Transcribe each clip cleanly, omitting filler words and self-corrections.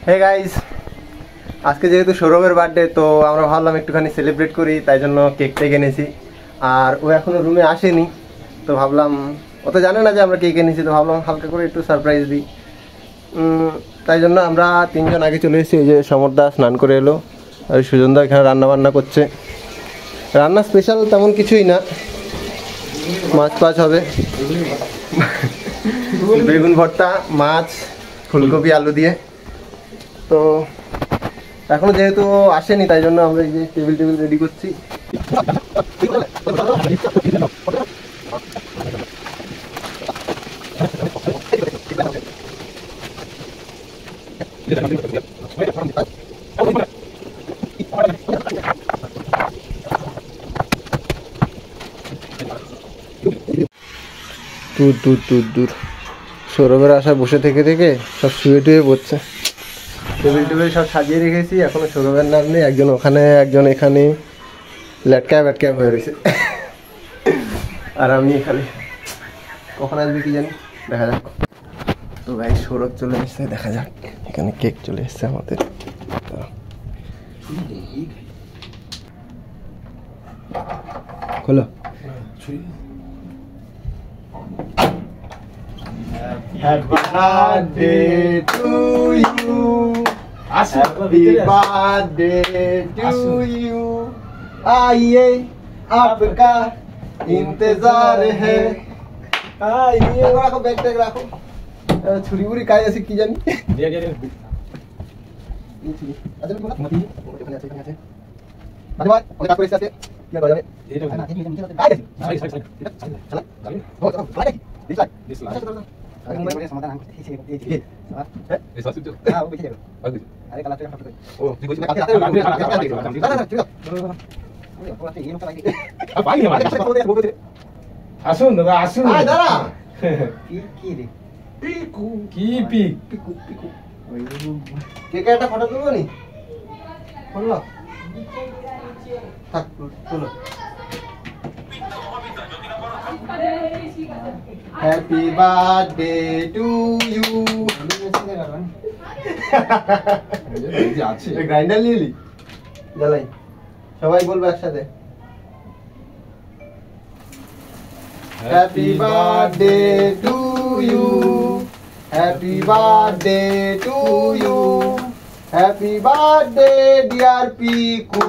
Hey guys, আজকে যেহেতু সৌরভের বার্থডে, তো আমরা ভাবলাম একটুখানি সেলিব্রেট করি, তাই জন্য কেকটা এনেছি। আর ও এখনো রুমে আসেনি, তো ভাবলাম ও তো জানে না যে আমরা কেক এনেছি, তো ভাবলাম হালকা করে একটু সারপ্রাইজ দিই। তাই জন্য আমরা তিনজন আগে চলে এসেছি। এই যে সমরদা স্নান করে এলো, আর সুজনদা এখানে রান্না বান্না করছে। রান্না স্পেশাল তেমন কিছুই না, মাছ টাছ হবে, বেগুন ভর্তা, মাছ, ফুলকপি, আলু দিয়ে। তো এখনো যেহেতু আসেনি, তাই জন্য আমরা এই যে টেবিল রেডি করছি। দূর সৌরভের আশায় বসে থেকে সব শুয়ে টুয়ে পড়ছে। টেবিল সব সাজিয়ে রেখেছি, এখনো সৌরভের নাম নেই। একজন ওখানে, একজন এখানে ল্যাটক্যাপ হয়ে রয়েছে, আর আমি এখানে। কখন আসবে কি জানি, দেখা যাক। তো ভাই সৌরভ চলে এসছে, দেখা যাক। এখানে কেক চলে এসছে আমাদের। খোলো। Happy birthday to you. Happy birthday to you. आइए आपका इंतजार है। आइए। राखो बैग टैग राखो। छुरी बुरी काय ऐसी की जानी। दिया ये छुरी। अच्छा बोला मती। ओके अच्छा अच्छा। Bye bye. और आपको ऐसे क्या कर जावे? ये तो चला हो चलो दिस लाइक अरे मुझे समाधान हम पीछे ये है इस वाला जो हां वो पीछे अरे कला पे फट ओ ठीक है आते ये लोग लाइक अब भाई हमारे बोलते আসুন দাদা আসুন আয় দাঁড়া কি রে পিকু কি পিকু কে কে একটা ফটো তুলবো নি বললো থাক চলো। Happy birthday to you. Grinder নিয়ে নি জ্বালাই, সবাই বলবো একসাথে। Happy birthday to you. Happy birthday to you. Happy birthday dear Piku.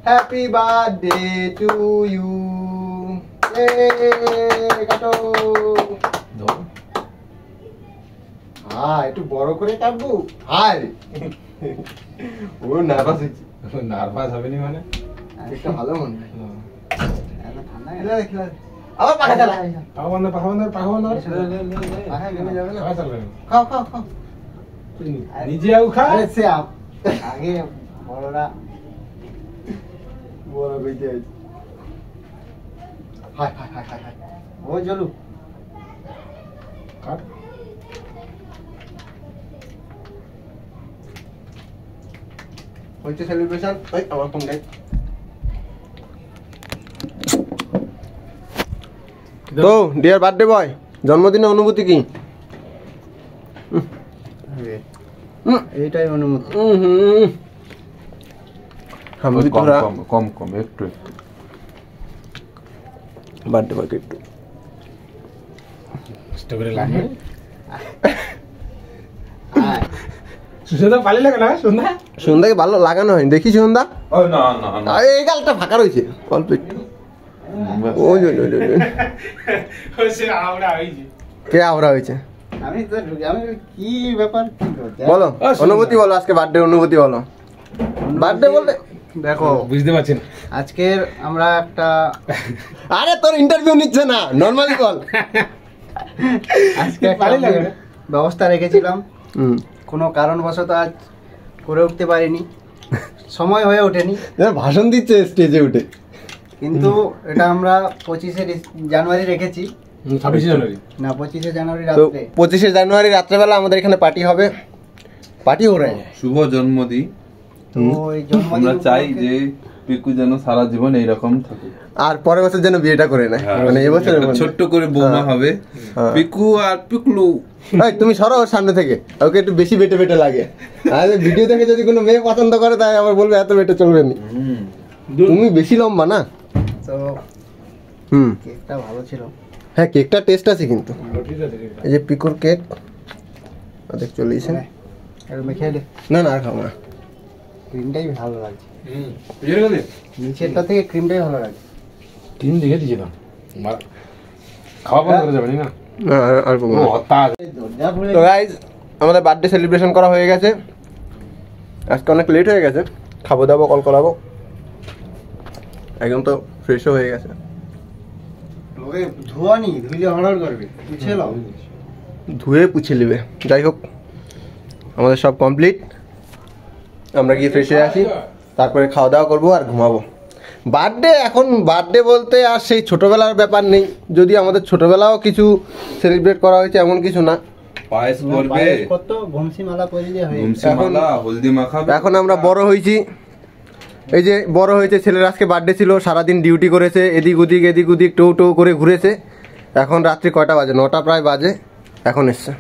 Happy birthday to you. কাটো। হ্যাঁ একটু বড় করে কাটবো। হায় ও নার্ভাস হচ্ছে। নার্ভাস হবে নি মানে একটা ভালো মনে হয়। ঠান্ডা খেলা আবার পাখা চালা। পাখা বন্ধ পাখা গেলে যাবে না। খাও নিজে আও খা। সে আগে বড়রা বড় কইতে আছে। হাই ও চলু কাট হচ্ছে সেলিব্রেশন। ওই আমার ফোন গাই। তো ডিয়ার বার্থডে বয়, জন্মদিনের অনুভূতি কি? এইটাই অনুভূতি। কম একটু বার্থডে বয়কে একটু স্ট্রবেরি লাগে। সুন্দা ভালো লাগে না? সন্ধ্যাকে ভালো লাগানো হয় দেখি সন্ধ্যা। না এই গালটা ফাঁকা রয়েছে অল্প একটু। কে আওড়া হয়েছে? আমি কি ব্যাপার বলো, অনুভূতি বলো, আজকে বার্থডে অনুভূতি বলো। বার্থডে বলতে দেখো বুঝতে পারছেন আজকের আমরা একটা, আরে তোর ইন্টারভিউ নিচ্ছে না, নরমালি বল। আজকে ব্যবস্থা রেখেছিলাম, কোনো কারণবশত আজ করে উঠতে পারিনি, সময় হয়ে ওঠেনি। ভাষণ দিচ্ছে স্টেজে উঠে, কিন্তু এটা আমরা 25শে জানুয়ারি রেখেছি। 26শে জানুয়ারি না 25শে জানুয়ারি রাতে। 25শে জানুয়ারি রাত্রেবেলা আমাদের এখানে পার্টি হবে। পার্টি हो रहा है, শুভ জন্মদিন। তো এই জন্মদিন আমরা চাই যে পিকু যেন সারা জীবন এইরকম থাকে, আর পরের বছর যেন বিয়েটা করে নেয়, মানে এবছর ছোট্ট করে বৌমা হবে পিকু আর পিকলু। তুমি সরো ওর সামনে থেকে, ওকে একটু বেশি বেটে বেটে লাগে। আর ভিডিও দেখে যদি কোনো মেয়ে পছন্দ করে তাই আবার বলবে এত বেটে চলবে না, তুমি বেশি লম্বা না তো। কেকটা ভালো ছিল, হ্যাঁ কেকটা টেস্ট আছে কিন্তু। এই যে পিকুর কেক দেখ চলেছে, না না আর খাও না, ক্রিমটাই ভালো লাগছে, নিচেরটা থেকে ক্রিমটাই ভালো লাগছে। ক্রিম দেখে দিয়েছে না, খাওয়া বন্ধ করে যাবে না। তো গাইজ আমাদের বার্থডে সেলিব্রেশন করা হয়ে গেছে, আজকে অনেক লেট হয়ে গেছে, খাবো দাবো কল করাবো, একদম তো ফ্রেশও হয়ে গেছে। ধুয়ে পুছে নেবে, যাই হোক আমাদের সব কমপ্লিট, আমরা গিয়ে ফ্রেশ হয়ে আসি, তারপরে খাওয়া দাওয়া করবো আর ঘুমাবো। বার্থডে এখন বার্থডে বলতে আর সেই ছোটবেলার ব্যাপার নেই, যদি আমাদের ছোটবেলাও কিছু সেলিব্রেট করা হয়েছে এমন কিছু না। পায়েস করবে, কত ঘুমসি মালা করে দিয়ে হয়ে ঘুমসি মালা, হলদি মাখাবে। এখন আমরা বড় হয়েছি, এই যে বড় হয়েছে, ছেলের আজকে বার্থডে ছিল, সারাদিন ডিউটি করেছে, এদিক ওদিক টো টো করে ঘুরেছে, এখন রাত্রি কয়টা বাজে, 9টা প্রায় বাজে, এখন এসছে।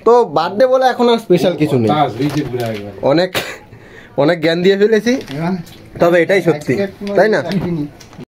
তো বার্থডে বলে এখন আর স্পেশাল কিছু নেই, অনেক অনেক জ্ঞান দিয়ে ফেলেছি, তবে এটাই সত্যি, তাই না?